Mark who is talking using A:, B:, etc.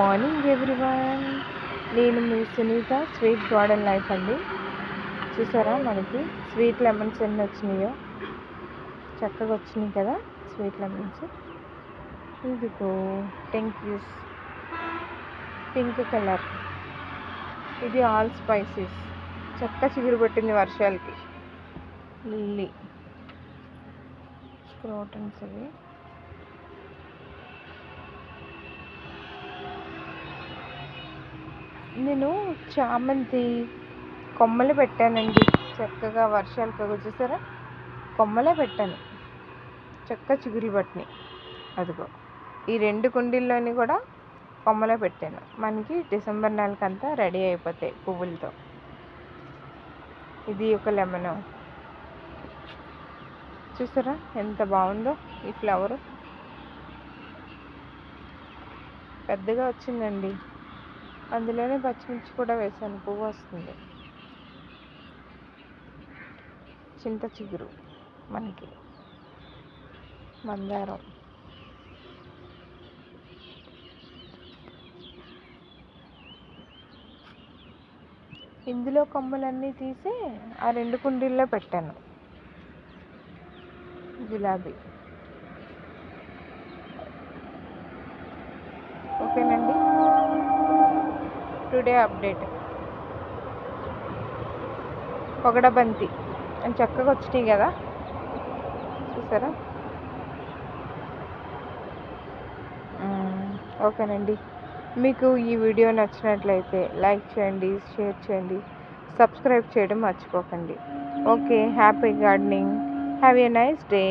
A: Morning everyone. నేను మీ Sunitha, sweet garden life అండి. చూసారా మనకి స్వీట్ లెమన్స్ ఎన్ని వచ్చినాయో, చక్కగా వచ్చినాయి కదా స్వీట్ లెమన్స్. ఇదిగో టెంకీస్ పింక్ కలర్, ఇది ఆల్ స్పైసెస్ చక్క చిగురు పట్టింది వర్షాలకి. లిల్లీ క్రోటన్స్ అవి. నేను చామంతి కొమ్మలు పెట్టానండి, చక్కగా వర్షాలకు చూసారా కొమ్మలే పెట్టాను, చక్క చిగురు పట్టినాయి. అదిగో ఈ 2 కుండీల్లోని కూడా కొమ్మలే పెట్టాను. మనకి డిసెంబర్ నెలకంతా రెడీ అయిపోతాయి పువ్వులతో. ఇది ఒక లెమన్, చూసారా ఎంత బాగుందో ఈ ఫ్లవర్, పెద్దగా వచ్చిందండి. అందులోనే పచ్చిమిర్చి కూడా వేసాను, పువ్వు వస్తుంది. చింత చిగురు మనకి, మందారం, ఇందులో కొమ్మలన్నీ తీసి ఆ 2 కుండీల్లో పెట్టాను. గులాబీ. ఓకేనండి, టుడే అప్డేట్. పొగడబంతి అని చక్కగా వచ్చినాయి కదా, చూసారా. ఓకేనండి, మీకు ఈ వీడియో నచ్చినట్లయితే లైక్ చేయండి, షేర్ చేయండి, సబ్స్క్రైబ్ చేయడం మర్చిపోకండి. Okay, happy gardening, have a nice day.